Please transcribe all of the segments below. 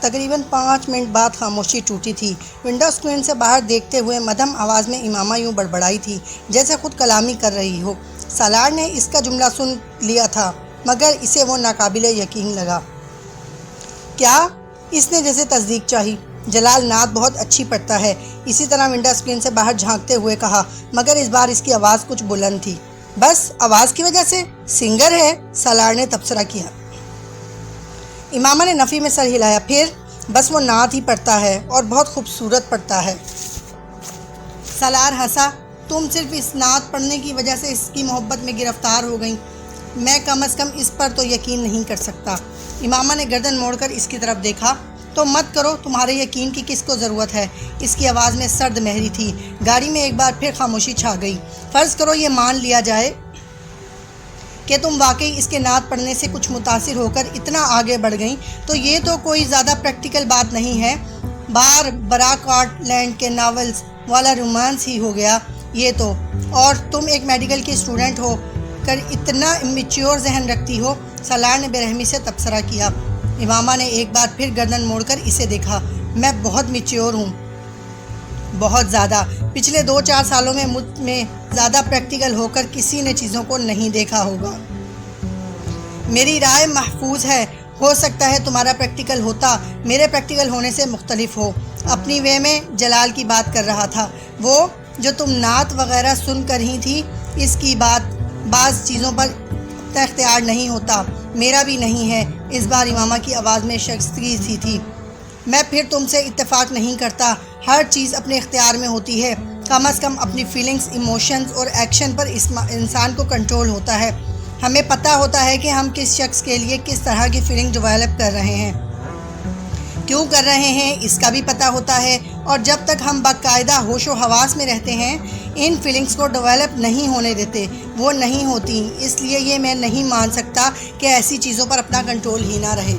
تقریباً 5 منٹ بعد خاموشی ٹوٹی تھی۔ ونڈو اسکرین سے باہر دیکھتے ہوئے مدھم آواز میں امامہ یوں بڑبڑائی تھی جیسے خود کلامی کر رہی ہو۔ سالار نے اس کا جملہ سن لیا تھا مگر اسے وہ ناقابل یقین لگا۔ کیا؟ اس نے جیسے تصدیق چاہی۔ جلال نعت بہت اچھی پڑھتا ہے، اسی طرح ونڈو اسکرین سے باہر جھانکتے ہوئے کہا، مگر اس بار اس کی آواز کچھ بلند تھی۔ بس آواز کی وجہ سے؟ سنگر ہے، سالار نے تبصرہ کیا۔ امامہ نے نفی میں سر ہلایا، پھر؟ بس وہ نعت ہی پڑھتا ہے اور بہت خوبصورت پڑھتا ہے۔ سالار ہنسا، تم صرف اس نعت پڑھنے کی وجہ سے اس کی محبت میں گرفتار ہو گئیں؟ میں کم از کم اس پر تو یقین نہیں کر سکتا۔ امامہ نے گردن موڑ کر اس کی طرف دیکھا، تو مت کرو، تمہارے یقین کی کس کو ضرورت ہے؟ اس کی آواز میں سرد مہری تھی۔ گاڑی میں ایک بار پھر خاموشی چھا گئی۔ فرض کرو یہ مان لیا جائے کہ تم واقعی اس کے نعت پڑھنے سے کچھ متاثر ہو کر اتنا آگے بڑھ گئیں، تو یہ تو کوئی زیادہ پریکٹیکل بات نہیں ہے، باربرا کارٹ لینڈ کے ناولز والا رومانس ہی ہو گیا یہ تو۔ اور تم ایک میڈیکل کی اسٹوڈنٹ ہو کر اتنا میچیور ذہن رکھتی ہو، سالار نے بے رحمی سے تبصرہ کیا۔ امامہ نے ایک بار پھر گردن موڑ کر اسے دیکھا، میں بہت میچیور ہوں، بہت زیادہ۔ پچھلے 2-4 سالوں میں مجھ میں زیادہ پریکٹیکل ہو کر کسی نے چیزوں کو نہیں دیکھا ہوگا۔ میری رائے محفوظ ہے، ہو سکتا ہے تمہارا پریکٹیکل ہوتا میرے پریکٹیکل ہونے سے مختلف ہو۔ اپنی وے میں جلال کی بات کر رہا تھا وہ، جو تم نعت وغیرہ سن کر ہی تھی۔ اس کی بعض چیزوں پر اپنا اختیار نہیں ہوتا، میرا بھی نہیں ہے۔ اس بار امامہ کی آواز میں شائستگی سی تھی۔ میں پھر تم سے اتفاق نہیں کرتا، ہر چیز اپنے اختیار میں ہوتی ہے، کم از کم اپنی فیلنگز، ایموشنز اور ایکشن پر انسان کو کنٹرول ہوتا ہے۔ ہمیں پتہ ہوتا ہے کہ ہم کس شخص کے لیے کس طرح کی فیلنگ ڈیولپ کر رہے ہیں، کیوں کر رہے ہیں، اس کا بھی پتہ ہوتا ہے۔ اور جب تک ہم باقاعدہ ہوش و حواس میں رہتے ہیں، ان فیلنگز کو ڈیولپ نہیں ہونے دیتے، وہ نہیں ہوتی۔ اس لیے یہ میں نہیں مان سکتا کہ ایسی چیزوں پر اپنا کنٹرول ہی نہ رہے۔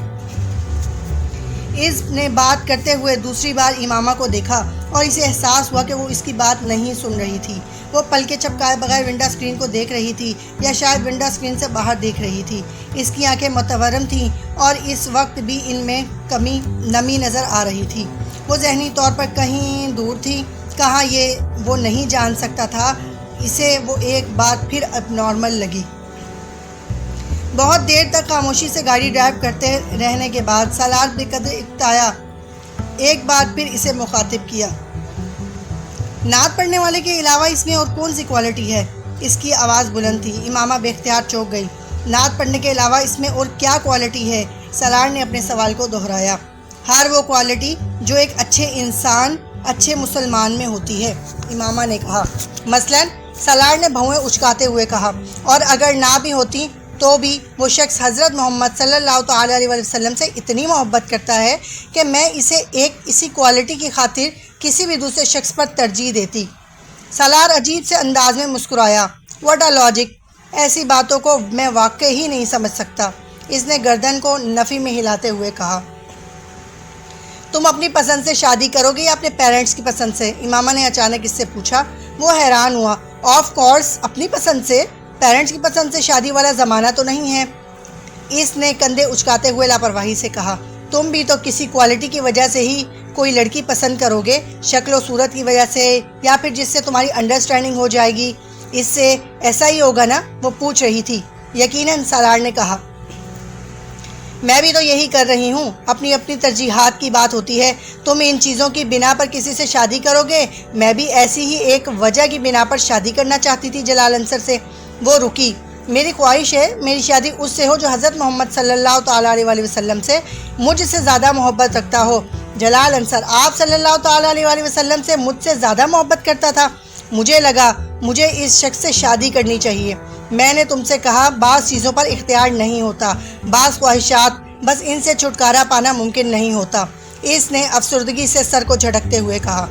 اس نے بات کرتے ہوئے دوسری بار امامہ کو دیکھا اور اسے احساس ہوا کہ وہ اس کی بات نہیں سن رہی تھی۔ وہ پلکیں جھپکائے بغیر ونڈو اسکرین کو دیکھ رہی تھی، یا شاید ونڈو اسکرین سے باہر دیکھ رہی تھی۔ اس کی آنکھیں متورم تھیں اور اس وقت بھی ان میں نمی نظر آ رہی تھی۔ وہ ذہنی طور پر کہیں دور تھی، کہاں یہ وہ نہیں جان سکتا تھا۔ اسے وہ ایک بار پھر اب نارمل لگی۔ بہت دیر تک خاموشی سے گاڑی ڈرائیو کرتے رہنے کے بعد سالار بے قدر اکتایا ایک بار پھر اسے مخاطب کیا، نعت پڑھنے والے کے علاوہ اس میں اور کون سی کوالٹی ہے؟ اس کی آواز بلند تھی۔ امامہ بے اختیار چونک گئی۔ نعت پڑھنے کے علاوہ اس میں اور کیا کوالٹی ہے؟ سالار نے اپنے سوال کو دہرایا۔ ہر وہ کوالٹی جو ایک اچھے انسان، اچھے مسلمان میں ہوتی ہے، امامہ نے کہا۔ مثلاً؟ سالار نے بھویں اچکاتے ہوئے کہا، اور اگر نہ بھی ہوتی تو بھی وہ شخص حضرت محمد صلی اللہ تعالیٰ علیہ وسلم سے اتنی محبت کرتا ہے کہ میں اسے اسی کوالٹی کی خاطر کسی بھی دوسرے شخص پر ترجیح دیتی۔ سالار عجیب سے انداز میں مسکرایا، واٹ اے لاجک، ایسی باتوں کو میں واقعی ہی نہیں سمجھ سکتا۔ اس نے گردن کو نفی میں ہلاتے ہوئے کہا، تم اپنی پسند سے شادی کرو گے یا اپنے پیرنٹس کی پسند سے؟ امامہ نے اچانک اس سے پوچھا۔ وہ حیران ہوا، آف کورس اپنی پسند سے، پیرنٹس کی پسند سے شادی والا زمانہ تو نہیں ہے۔ اس نے کندھے اچکاتے ہوئے لاپرواہی سے کہا، تم بھی تو کسی کوالٹی کی وجہ سے ہی کوئی لڑکی پسند کرو گے، شکل و صورت کی وجہ سے، یا پھر جس سے تمہاری انڈرسٹینڈنگ ہو جائے گی، اس سے ایسا ہی ہوگا نا؟ وہ پوچھ رہی تھی۔ یقیناً، سالار نے کہا، میں بھی تو یہی کر رہی ہوں، اپنی اپنی ترجیحات کی بات ہوتی ہے۔ تم ان چیزوں کی بنا پر کسی سے شادی کرو گے، میں بھی ایسی ہی ایک وجہ کی بنا پر شادی کرنا چاہتی تھی جلال انصر سے۔ وہ رکی۔ میری خواہش ہے میری شادی اس سے ہو جو حضرت محمد صلی اللہ تعالیٰ علیہ وسلم سے مجھ سے زیادہ محبت رکھتا ہو۔ جلال انصر آپ صلی اللہ تعالیٰ علیہ وسلم سے مجھ سے زیادہ محبت کرتا تھا؟ مجھے لگا مجھے اس شخص سے شادی کرنی چاہیے۔ میں نے تم سے کہا بعض چیزوں پر اختیار نہیں ہوتا، بعض خواہشات، بس ان سے چھٹکارا پانا ممکن نہیں ہوتا۔ اس نے افسردگی سے سر کو جھٹکتے ہوئے کہا،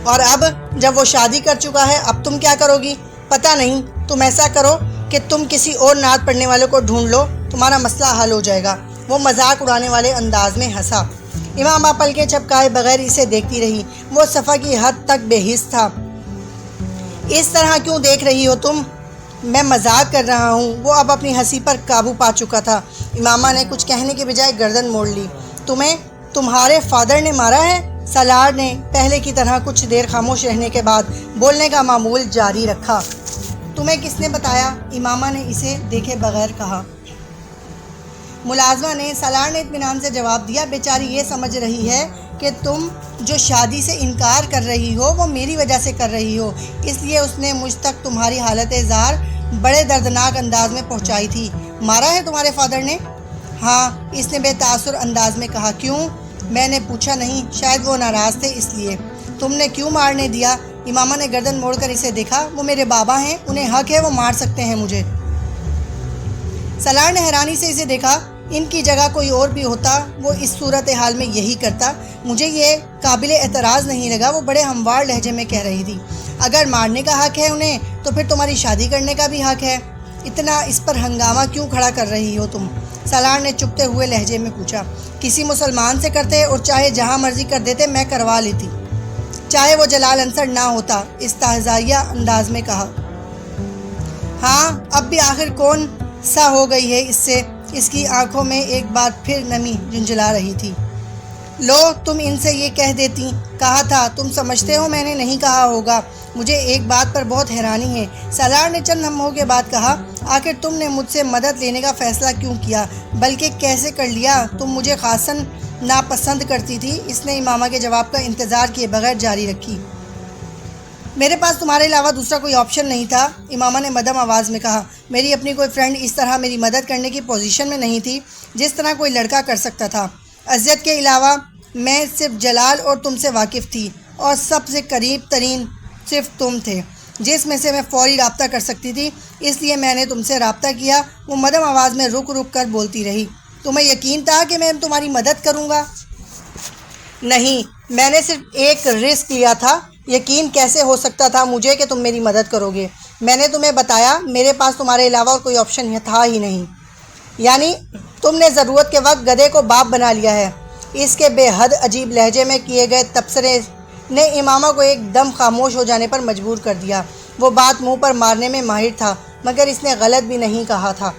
اور اب جب وہ شادی کر چکا ہے، اب تم کیا کرو گی؟ پتہ نہیں، تم ایسا کرو کہ تم کسی اور نعت پڑھنے والوں کو ڈھونڈ لو، تمہارا مسئلہ حل ہو جائے گا۔ وہ مذاق اڑانے والے انداز میں ہنسا۔ امامہ پلکیں جھپکائے بغیر اسے دیکھتی رہی۔ وہ صفحہ کی حد تک بے حس تھا۔ اس طرح کیوں دیکھ رہی ہو تم؟ میں مذاق کر رہا ہوں۔ وہ اب اپنی ہنسی پر قابو پا چکا تھا۔ امامہ نے کچھ کہنے کے بجائے گردن موڑ لی۔ تمہیں تمہارے فادر نے مارا ہے؟ سالار نے پہلے کی طرح کچھ دیر خاموش رہنے کے بعد بولنے کا معمول جاری رکھا۔ تمہیں کس نے بتایا؟ امامہ نے اسے دیکھے بغیر کہا۔ ملازمہ نے سالار نے اطمینان سے جواب دیا، بیچاری یہ سمجھ رہی ہے کہ تم جو شادی سے انکار کر رہی ہو وہ میری وجہ سے کر رہی ہو، اس لیے اس نے مجھ تک تمہاری حالت ظاہر بڑے دردناک انداز میں پہنچائی تھی۔ مارا ہے تمہارے فادر نے؟ ہاں، اس نے بے تاثر انداز میں کہا۔ کیوں؟ میں نے پوچھا نہیں، شاید وہ ناراض تھے اس لیے۔ تم نے کیوں مارنے دیا؟ امامہ نے گردن موڑ کر اسے دیکھا۔ وہ میرے بابا ہیں، انہیں حق ہے، وہ مار سکتے ہیں مجھے۔ سالار نے حیرانی سے اسے دیکھا۔ ان کی جگہ کوئی اور بھی ہوتا وہ اس صورتحال میں یہی کرتا۔ مجھے یہ قابل اعتراض نہیں لگا، وہ بڑے ہموار لہجے میں کہہ رہی تھی۔ اگر مارنے کا حق ہے انہیں تو پھر تمہاری شادی کرنے کا بھی حق ہے۔ اتنا اس پر ہنگامہ کیوں کھڑا کر رہی ہو تم؟ سالار نے چپتے ہوئے لہجے میں پوچھا۔ کسی مسلمان سے کرتے اور چاہے جہاں مرضی کر دیتے میں کروا لیتی، چاہے وہ جلال انصر نہ ہوتا، استہزائیہ انداز میں کہا۔ ہاں، اب بھی آخر کون سا ہو گئی ہے اس سے؟ اس کی آنکھوں میں ایک بار پھر نمی جھنجھلا رہی تھی۔ لو، تم ان سے یہ کہہ دیتی، کہا تھا۔ تم سمجھتے ہو میں نے نہیں کہا ہوگا؟ مجھے ایک بات پر بہت حیرانی ہے، سالار نے چند لمحوں کے بعد کہا۔ آخر تم نے مجھ سے مدد لینے کا فیصلہ کیوں کیا، بلکہ کیسے کر لیا؟ تم مجھے خاصاً ناپسند کرتی تھی۔ اس نے امامہ کے جواب کا انتظار کیے بغیر جاری رکھی۔ میرے پاس تمہارے علاوہ دوسرا کوئی آپشن نہیں تھا، امامہ نے مدھم آواز میں کہا۔ میری اپنی کوئی فرینڈ اس طرح میری مدد کرنے کی پوزیشن میں نہیں تھی جس طرح کوئی لڑکا کر سکتا تھا۔ اذیت کے علاوہ میں صرف جلال اور تم سے واقف تھی، اور سب سے قریب ترین صرف تم تھے جس میں سے میں فوری رابطہ کر سکتی تھی، اس لیے میں نے تم سے رابطہ کیا۔ وہ مدھم آواز میں رک رک کر بولتی رہی۔ تمہیں یقین تھا کہ میں تمہاری مدد کروں گا؟ نہیں، میں نے صرف ایک رسک لیا تھا۔ یقین کیسے ہو سکتا تھا مجھے کہ تم میری مدد کرو گے؟ میں نے تمہیں بتایا میرے پاس تمہارے علاوہ کوئی آپشن تھا ہی نہیں۔ یعنی تم نے ضرورت کے وقت گدھے کو باپ بنا لیا ہے؟ اس کے بے حد عجیب لہجے میں کیے گئے تبصرے نے امامہ کو ایک دم خاموش ہو جانے پر مجبور کر دیا۔ وہ بات منہ پر مارنے میں ماہر تھا، مگر اس نے غلط بھی نہیں کہا تھا۔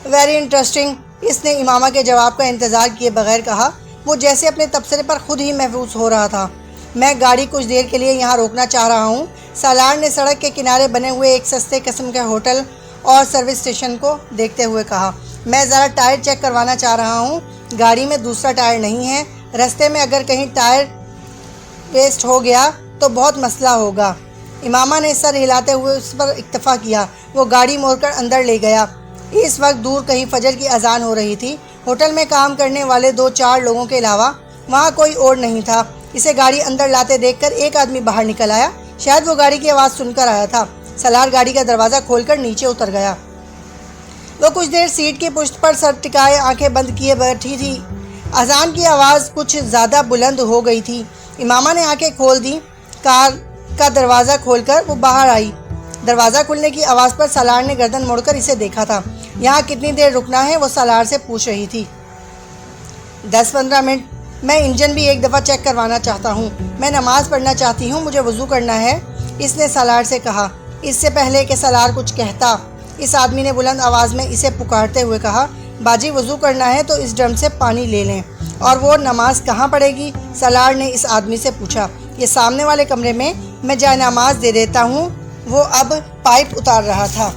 ویری انٹرسٹنگ، اس نے امامہ کے جواب کا انتظار کیے بغیر کہا۔ وہ جیسے اپنے تبصرے پر خود ہی محفوظ ہو رہا تھا۔ میں گاڑی کچھ دیر کے لیے یہاں روکنا چاہ رہا ہوں، سالار نے سڑک کے کنارے بنے ہوئے ایک سستے قسم کے ہوٹل اور سروس اسٹیشن کو دیکھتے ہوئے کہا۔ میں ذرا ٹائر چیک کروانا چاہ رہا ہوں، گاڑی میں دوسرا ٹائر نہیں ہے، رستے میں اگر کہیں ٹائر ویسٹ ہو گیا تو بہت مسئلہ ہوگا۔ امامہ نے سر ہلاتے ہوئے اس پر اکتفا کیا۔ وہ گاڑی موڑ کر اندر لے گیا۔ اس وقت دور کہیں فجر کی اذان ہو رہی تھی۔ ہوٹل میں کام کرنے والے 2-4 لوگوں کے علاوہ وہاں کوئی اور نہیں تھا۔ اسے گاڑی اندر لاتے دیکھ کر ایک آدمی باہر نکل آیا۔ شاید وہ گاڑی کی آواز سن کر آیا تھا۔ سالار گاڑی کا دروازہ کھول کر نیچے اتر گیا۔ وہ کچھ دیر سیٹ کی پشت پر سر ٹکائے آنکھیں بند کیے بیٹھی تھی۔ اذان کی آواز کچھ زیادہ بلند ہو گئی تھی۔ امامہ نے آنکھیں کھول دیں۔ کار کا دروازہ کھول کر وہ باہر آئی۔ دروازہ کھلنے کی آواز پر سالار نے گردن موڑ کر اسے دیکھا تھا۔ یہاں کتنی دیر رکنا ہے؟ وہ سالار سے پوچھ رہی تھی۔ 10-15 منٹ۔ میں انجن بھی ایک دفعہ چیک کروانا چاہتا ہوں۔ میں نماز پڑھنا چاہتی ہوں، مجھے وضو کرنا ہے، اس نے سالار سے کہا۔ اس سے پہلے کہ سالار کچھ کہتا، اس آدمی نے بلند آواز میں اسے پکارتے ہوئے کہا، باجی وضو کرنا ہے تو اس ڈرم سے پانی لے لیں۔ اور وہ نماز کہاں پڑھے گی؟ سالار نے اس آدمی سے پوچھا۔ یہ سامنے والے کمرے میں، میں جائے نماز دے دیتا ہوں۔ وہ اب پائپ اتار رہا تھا۔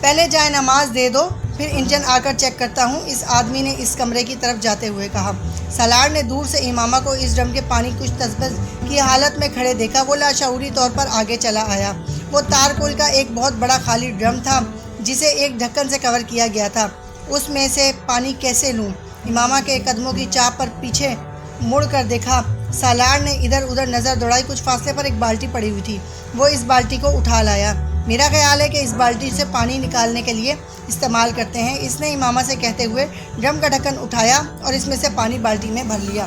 پہلے جائے نماز دے دو، پھر انجن آ کر چیک کرتا ہوں، اس آدمی نے اس کمرے کی طرف جاتے ہوئے کہا۔ سالار نے دور سے امامہ کو اس ڈرم کے پانی کچھ تذبذب کی حالت میں کھڑے دیکھا۔ وہ لاشعوری طور پر آگے چلا آیا۔ وہ تارکول کا ایک بہت بڑا خالی ڈرم تھا جسے ایک ڈھکن سے کور کیا گیا تھا۔ اس میں سے پانی کیسے لوں؟ امامہ کے قدموں کی چاپ پر پیچھے مڑ کر دیکھا۔ سالار نے ادھر ادھر نظر دوڑائی۔ کچھ فاصلے پر ایک بالٹی پڑی ہوئی تھی۔ وہ اس بالٹی کو اٹھا لایا۔ میرا خیال ہے کہ اس بالٹی سے پانی نکالنے کے لیے استعمال کرتے ہیں، اس نے امامہ سے کہتے ہوئے ڈرم کا ڈھکن اٹھایا اور اس میں سے پانی بالٹی میں بھر لیا۔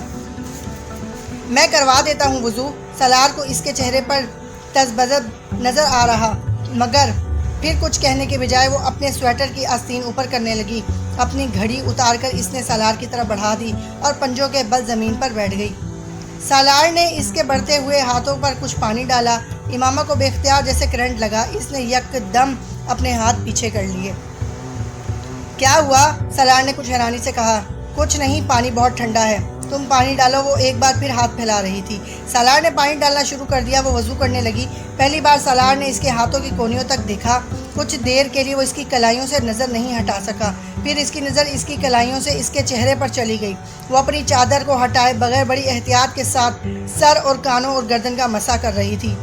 میں کروا دیتا ہوں وضو۔ سالار کو اس کے چہرے پر تذبذب نظر آ رہا، مگر پھر کچھ کہنے کے بجائے وہ اپنے سویٹر کی آستین اوپر کرنے لگی۔ اپنی گھڑی اتار کر اس نے سالار کی طرف بڑھا دی اور پنجوں کے بل زمین پر بیٹھ گئی۔ سالار نے اس کے بڑھتے ہوئے ہاتھوں پر کچھ پانی ڈالا۔ امامہ کو بے اختیار جیسے کرنٹ لگا۔ اس نے یک دم اپنے ہاتھ پیچھے کر لیے۔ کیا ہوا؟ سالار نے کچھ حیرانی سے کہا۔ کچھ نہیں، پانی بہت ٹھنڈا ہے، تم پانی ڈالو۔ وہ ایک بار پھر ہاتھ پھیلا رہی تھی۔ سالار نے پانی ڈالنا شروع کر دیا۔ وہ وضو کرنے لگی۔ پہلی بار سالار نے اس کے ہاتھوں کی کونیوں تک دیکھا۔ کچھ دیر کے لیے وہ اس کی کلائیوں سے نظر نہیں ہٹا سکا۔ پھر اس کی نظر اس کی کلائیوں سے اس کے چہرے پر چلی گئی۔ وہ اپنی چادر کو ہٹائے بغیر بڑی احتیاط کے ساتھ سر اور کانوں اور گردن کا مسح کر رہی تھی،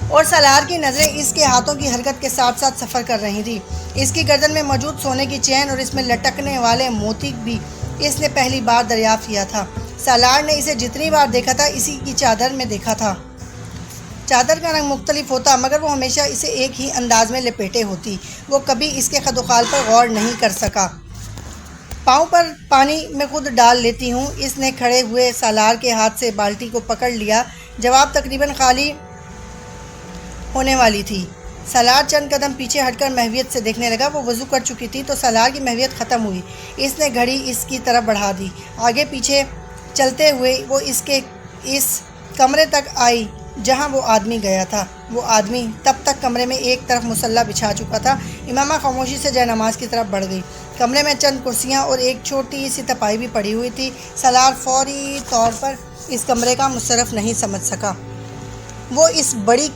اور سالار کی نظریں اس کے ہاتھوں کی حرکت کے ساتھ ساتھ سفر کر رہی تھی۔ اس کی گردن میں موجود سونے کی چین اور اس میں لٹکنے والے موتی بھی اس نے پہلی بار دریافت کیا تھا۔ سالار نے اسے جتنی بار دیکھا تھا اسی کی چادر میں دیکھا تھا۔ چادر کا رنگ مختلف ہوتا مگر وہ ہمیشہ اسے ایک ہی انداز میں لپیٹے ہوتی۔ وہ کبھی اس کے خد و خال پر غور نہیں کر سکا۔ پاؤں پر پانی میں خود ڈال لیتی ہوں۔ اس نے کھڑے ہوئے سالار کے ہاتھ سے بالٹی کو پکڑ لیا۔ جواب تقریباً خالی ہونے والی تھی۔ سالار چند قدم پیچھے ہٹ کر مہویت سے دیکھنے لگا۔ وہ وضو کر چکی تھی تو سالار کی مہویت ختم ہوئی۔ اس نے گھڑی اس کی طرف بڑھا دی۔ آگے پیچھے چلتے ہوئے وہ اس کمرے تک آئی جہاں وہ آدمی گیا تھا۔ وہ آدمی تب تک کمرے میں ایک طرف مسلح بچھا چکا تھا۔ امامہ خاموشی سے جے نماز کی طرف بڑھ گئی۔ کمرے میں چند کرسیاں اور ایک چھوٹی سی تپائی بھی پڑی ہوئی تھی۔ سالار فوری طور پر اس کمرے کا مصرف نہیں سمجھ سکا۔ وہ اس بڑی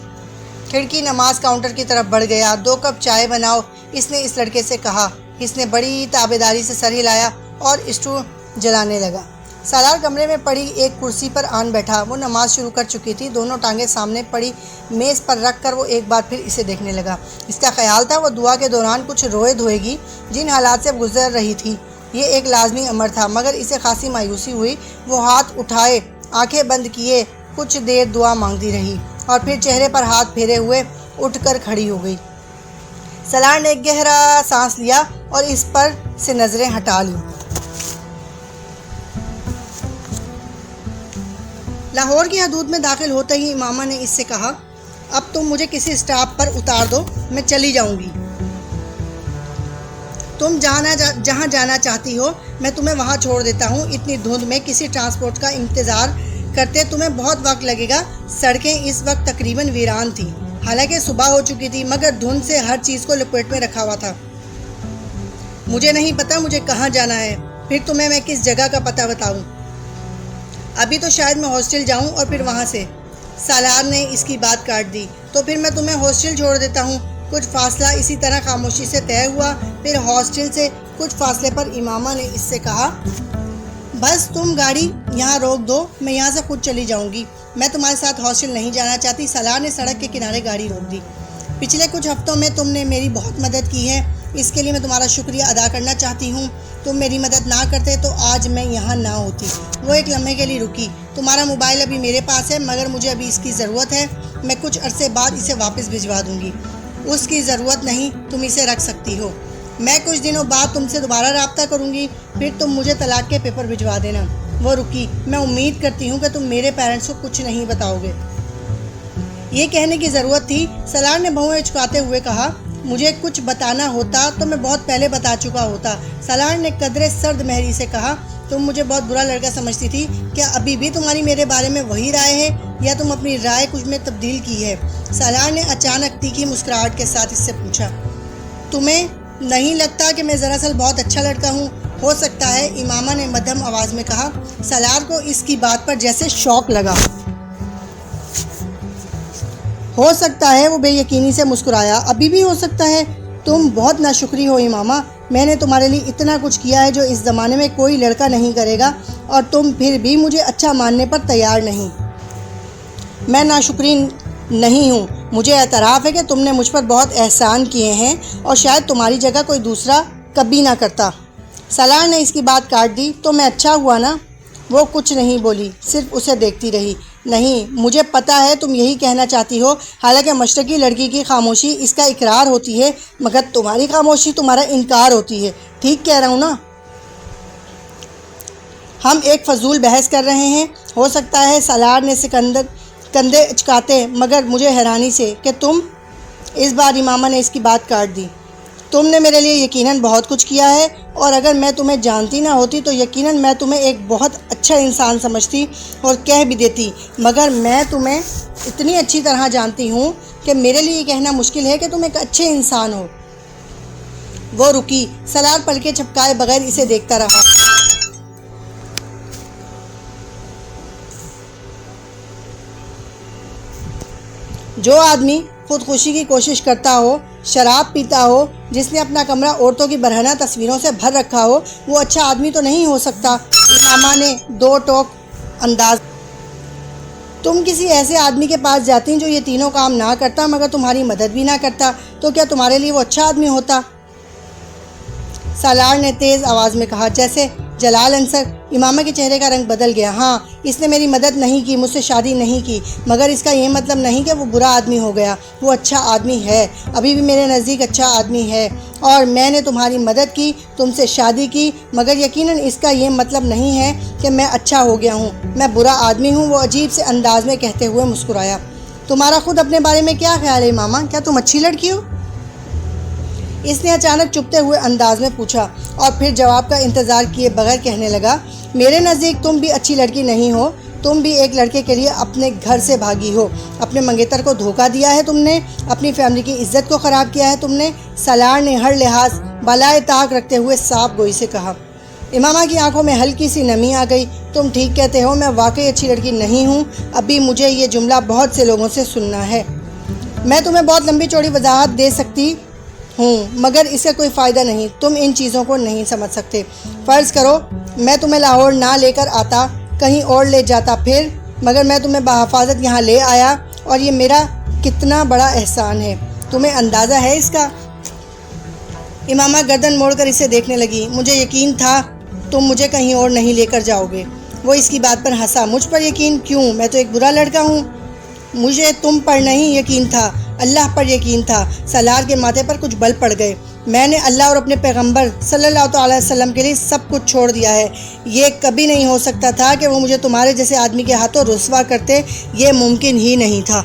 کھڑکی نماز کاؤنٹر کی طرف بڑھ گیا۔ 2 کپ چائے بناؤ، اس نے اس لڑکے سے کہا۔ اس نے بڑی تابیداری سے سر ہلایا اور اسٹو جلانے لگا۔ سالار کمرے میں پڑی ایک کرسی پر آن بیٹھا۔ وہ نماز شروع کر چکی تھی۔ دونوں ٹانگیں سامنے پڑی میز پر رکھ کر وہ ایک بار پھر اسے دیکھنے لگا۔ اس کا خیال تھا وہ دعا کے دوران کچھ روئے دھوئے گی۔ جن حالات سے گزر رہی تھی یہ ایک لازمی امر تھا، مگر اسے خاصی مایوسی ہوئی۔ وہ ہاتھ اٹھائے، آنکھیں بند کیے کچھ دیر دعا مانگتی رہی اور پھر چہرے پر ہاتھ پھیرے ہوئے اٹھ کر کھڑی ہو گئی۔ سالار نے ایک گہرا سانس لیا اور اس پر سے نظریں ہٹا لیں۔ لاہور کی حدود میں داخل ہوتے ہی امامہ نے اس سے کہا، اب تم مجھے کسی سٹاپ پر اتار دو، میں چلی جاؤں گی۔ تم جہاں جانا چاہتی ہو میں تمہیں وہاں چھوڑ دیتا ہوں۔ اتنی دھند میں کسی ٹرانسپورٹ کا انتظار کرتے تمہیں بہت وقت لگے گا۔ سڑکیں اس وقت تقریباً ویران تھیں، حالانکہ صبح ہو چکی تھی، مگر دھند سے ہر چیز کو لپیٹ میں رکھا ہوا تھا۔ مجھے نہیں پتا مجھے کہاں جانا ہے، پھر تمہیں میں کس جگہ کا پتہ بتاؤں؟ ابھی تو شاید میں ہاسٹل جاؤں اور پھر وہاں سے۔ سالار نے اس کی بات کاٹ دی۔ تو پھر میں تمہیں ہاسٹل چھوڑ دیتا ہوں۔ کچھ فاصلہ اسی طرح خاموشی سے طے ہوا۔ پھر ہاسٹل سے کچھ فاصلے پر امامہ نے اس سے کہا، بس تم گاڑی یہاں روک دو، میں یہاں سے خود چلی جاؤں گی۔ میں تمہارے ساتھ ہاسٹل نہیں جانا چاہتی۔ سالار نے سڑک کے کنارے گاڑی روک دی۔ پچھلے کچھ ہفتوں میں تم نے میری بہت مدد کی ہے، اس کے لیے میں تمہارا شکریہ ادا کرنا چاہتی ہوں۔ تم میری مدد نہ کرتے تو آج میں یہاں نہ ہوتی۔ وہ ایک لمحے کے لیے رکی۔ تمہارا موبائل ابھی میرے پاس ہے، مگر مجھے ابھی اس کی ضرورت ہے۔ میں کچھ عرصے بعد اسے واپس بھجوا دوں گی۔ اس کی ضرورت نہیں، تم اسے رکھ سکتی ہو۔ میں کچھ دنوں بعد تم سے دوبارہ رابطہ کروں گی، پھر تم مجھے طلاق کے پیپر بھجوا دینا۔ وہ رکی۔ میں امید کرتی ہوں کہ تم میرے پیرنٹس کو کچھ نہیں بتاؤ گے۔ یہ کہنے کی ضرورت تھی؟ سالار نے بھویں چکاتے ہوئے کہا، مجھے کچھ بتانا ہوتا تو میں بہت پہلے بتا چکا ہوتا۔ سالار نے قدرے سرد مہری سے کہا، تم مجھے بہت برا لڑکا سمجھتی تھی، کیا ابھی بھی تمہاری میرے بارے میں وہی رائے ہے یا تم اپنی رائے کچھ میں تبدیل کی ہے؟ سالار نے اچانک تیکھی مسکراہٹ کے ساتھ اس سے پوچھا، تمہیں نہیں لگتا کہ میں دراصل بہت اچھا لڑکا ہوں؟ ہو سکتا ہے، امامہ نے مدھم آواز میں کہا۔ سالار کو اس کی بات پر جیسے شوق لگا۔ ہو سکتا ہے، وہ بے یقینی سے مسکرایا۔ ابھی بھی ہو سکتا ہے؟ تم بہت ناشکری ہو امامہ، میں نے تمہارے لیے اتنا کچھ کیا ہے جو اس زمانے میں کوئی لڑکا نہیں کرے گا، اور تم پھر بھی مجھے اچھا ماننے پر تیار نہیں۔ میں ناشکری نہیں ہوں، مجھے اعتراف ہے کہ تم نے مجھ پر بہت احسان کیے ہیں اور شاید تمہاری جگہ کوئی دوسرا کبھی نہ کرتا۔ سالار نے اس کی بات کاٹ دی، تو میں اچھا ہوا نا؟ وہ کچھ نہیں بولی، صرف اسے دیکھتی رہی۔ نہیں، مجھے پتا ہے تم یہی کہنا چاہتی ہو، حالانکہ مشرقی لڑکی کی خاموشی اس کا اقرار ہوتی ہے، مگر تمہاری خاموشی تمہارا انکار ہوتی ہے۔ ٹھیک کہہ رہا ہوں نا؟ ہم ایک فضول بحث کر رہے ہیں، ہو سکتا ہے۔ سالار نے کندھے اچکاتے مگر مجھے حیرانی سے کہ تم، اس بار امامہ نے اس کی بات کاٹ دی، تم نے میرے لیے یقیناً بہت کچھ کیا ہے، اور اگر میں تمہیں جانتی نہ ہوتی تو یقیناً میں تمہیں ایک بہت اچھا انسان سمجھتی اور کہہ بھی دیتی، مگر میں تمہیں اتنی اچھی طرح جانتی ہوں کہ میرے لیے یہ کہنا مشکل ہے کہ تم ایک اچھے انسان ہو۔ وہ رکی۔ سالار پلکیں جھپکائے بغیر اسے دیکھتا رہا۔ جو آدمی خودکشی کی کوشش کرتا ہو، شراب پیتا ہو، جس نے اپنا کمرہ عورتوں کی برہنہ تصویروں سے بھر رکھا ہو، وہ اچھا آدمی تو نہیں ہو سکتا۔ امامہ نے دو ٹوک انداز۔ تم کسی ایسے آدمی کے پاس جاتی جو یہ تینوں کام نہ کرتا مگر تمہاری مدد بھی نہ کرتا، تو کیا تمہارے لیے وہ اچھا آدمی ہوتا؟ سالار نے تیز آواز میں کہا، جیسے جلال انصر۔ امامہ کے چہرے کا رنگ بدل گیا۔ ہاں، اس نے میری مدد نہیں کی، مجھ سے شادی نہیں کی، مگر اس کا یہ مطلب نہیں کہ وہ برا آدمی ہو گیا۔ وہ اچھا آدمی ہے، ابھی بھی میرے نزدیک اچھا آدمی ہے، اور میں نے تمہاری مدد کی، تم سے شادی کی، مگر یقیناً اس کا یہ مطلب نہیں ہے کہ میں اچھا ہو گیا ہوں، میں برا آدمی ہوں۔ وہ عجیب سے انداز میں کہتے ہوئے مسکرایا۔ تمہارا خود اپنے بارے میں کیا خیال ہے امامہ؟ کیا تم اچھی لڑکی ہو؟ اس نے اچانک چپتے ہوئے انداز میں پوچھا، اور پھر جواب کا انتظار کیے بغیر کہنے لگا، میرے نزدیک تم بھی اچھی لڑکی نہیں ہو، تم بھی ایک لڑکے کے لیے اپنے گھر سے بھاگی ہو، اپنے منگیتر کو دھوکہ دیا ہے تم نے، اپنی فیملی کی عزت کو خراب کیا ہے تم نے۔ سالار نے ہر لحاظ بالائے طاق رکھتے ہوئے صاف گوئی سے کہا۔ امامہ کی آنکھوں میں ہلکی سی نمی آ گئی۔ تم ٹھیک کہتے ہو، میں واقعی اچھی لڑکی نہیں ہوں، ابھی مجھے یہ جملہ بہت سے لوگوں سے سننا ہے۔ میں تمہیں بہت لمبی چوڑی وضاحت دے سکتی ہوں، مگر اس کا کوئی فائدہ نہیں، تم ان چیزوں کو نہیں سمجھ سکتے۔ فرض کرو میں تمہیں لاہور نہ لے کر آتا، کہیں اور لے جاتا، پھر مگر میں تمہیں بحفاظت یہاں لے آیا، اور یہ میرا کتنا بڑا احسان ہے، تمہیں اندازہ ہے اس کا؟ امامہ گردن موڑ کر اسے دیکھنے لگی۔ مجھے یقین تھا تم مجھے کہیں اور نہیں لے کر جاؤ گے۔ وہ اس کی بات پر ہنسا۔ مجھ پر یقین کیوں؟ میں تو ایک برا لڑکا ہوں۔ مجھے تم پر نہیں یقین تھا، اللہ پر یقین تھا۔ سالار کے ماتھے پر کچھ بل پڑ گئے۔ میں نے اللہ اور اپنے پیغمبر صلی اللہ علیہ وسلم کے لیے سب کچھ چھوڑ دیا ہے۔ یہ کبھی نہیں ہو سکتا تھا کہ وہ مجھے تمہارے جیسے آدمی کے ہاتھوں رسوا کرتے، یہ ممکن ہی نہیں تھا۔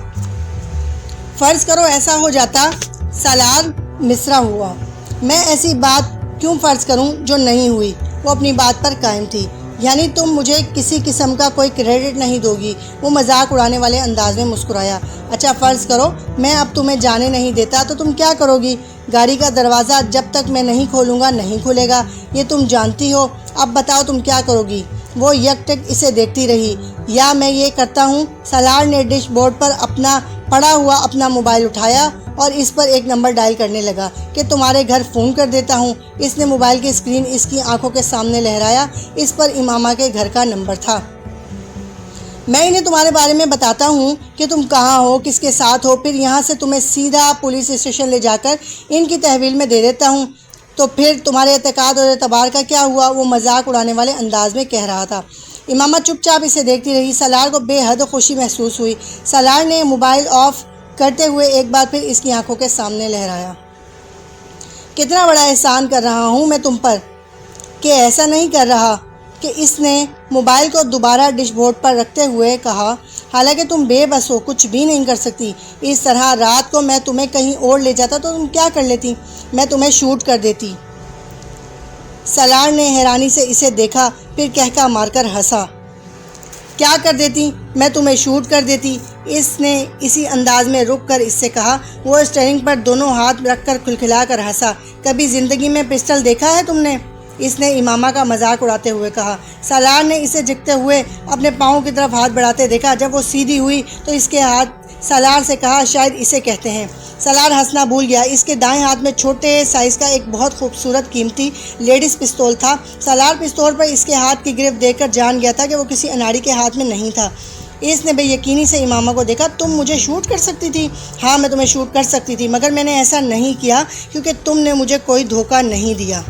فرض کرو ایسا ہو جاتا۔ سالار مصرع ہوا۔ میں ایسی بات کیوں فرض کروں جو نہیں ہوئی؟ وہ اپنی بات پر قائم تھی۔ یعنی تم مجھے کسی قسم کا کوئی کریڈٹ نہیں دو گی؟ وہ مذاق اڑانے والے انداز میں مسکرایا۔ اچھا فرض کرو میں اب تمہیں جانے نہیں دیتا تو تم کیا کرو گی؟ گاڑی کا دروازہ جب تک میں نہیں کھولوں گا نہیں کھلے گا، یہ تم جانتی ہو۔ اب بتاؤ تم کیا کرو گی؟ وہ یک ٹک اسے دیکھتی رہی۔ یا میں یہ کرتا ہوں۔ سالار نے ڈش بورڈ پر پڑا ہوا اپنا موبائل اٹھایا اور اس پر ایک نمبر ڈائل کرنے لگا کہ تمہارے گھر فون کر دیتا ہوں۔ اس نے موبائل کی اسکرین اس کی آنکھوں کے سامنے لہرایا۔ اس پر امامہ کے گھر کا نمبر تھا۔ میں انہیں تمہارے بارے میں بتاتا ہوں کہ تم کہاں ہو، کس کے ساتھ ہو، پھر یہاں سے تمہیں سیدھا پولیس اسٹیشن لے جا کر ان کی تحویل میں دے دیتا ہوں۔ تو پھر تمہارے اعتقاد اور اعتبار کا کیا ہوا؟ وہ مذاق اڑانے والے انداز میں کہہ رہا تھا۔ امامہ چپ چاپ اسے دیکھتی رہی۔ سالار کو بے حد خوشی محسوس ہوئی۔ سالار نے موبائل آف کرتے ہوئے ایک بار پھر اس کی آنکھوں کے سامنے لہرایا۔ کتنا بڑا احسان کر رہا ہوں میں تم پر کہ ایسا نہیں کر رہا، کہ اس نے موبائل کو دوبارہ ڈش بورڈ پر رکھتے ہوئے کہا، حالانکہ تم بے بس ہو، کچھ بھی نہیں کر سکتی۔ اس طرح رات کو میں تمہیں کہیں اور لے جاتا تو تم کیا کر لیتی؟ میں تمہیں شوٹ کر دیتی۔ سالار نے حیرانی سے اسے دیکھا، پھر کہکا مار کر ہنسا۔ کیا کر دیتی؟ میں تمہیں شوٹ کر دیتی۔ اس نے اسی انداز میں رک کر اس سے کہا۔ وہ اسٹیئرنگ پر دونوں ہاتھ رکھ کر کھلکھلا کر ہنسا۔ کبھی زندگی میں پسٹل دیکھا ہے تم نے؟ اس نے امامہ کا مذاق اڑاتے ہوئے کہا۔ سالار نے اسے جھکتے ہوئے اپنے پاؤں کی طرف ہاتھ بڑھاتے دیکھا۔ جب وہ سیدھی ہوئی تو اس کے ہاتھ سالار سے کہا، شاید اسے کہتے ہیں۔ سالار ہنسنا بھول گیا۔ اس کے دائیں ہاتھ میں چھوٹے سائز کا ایک بہت خوبصورت قیمتی لیڈیز پستول تھا۔ سالار پستول پر اس کے ہاتھ کی گرفت دیکھ کر جان گیا تھا کہ وہ کسی اناڑی کے ہاتھ میں نہیں تھا۔ اس نے بے یقینی سے امامہ کو دیکھا۔ تم مجھے شوٹ کر سکتی تھی؟ ہاں میں تمہیں شوٹ کر سکتی تھی، مگر میں نے ایسا نہیں کیا کیونکہ تم نے مجھے کوئی دھوکہ نہیں دیا۔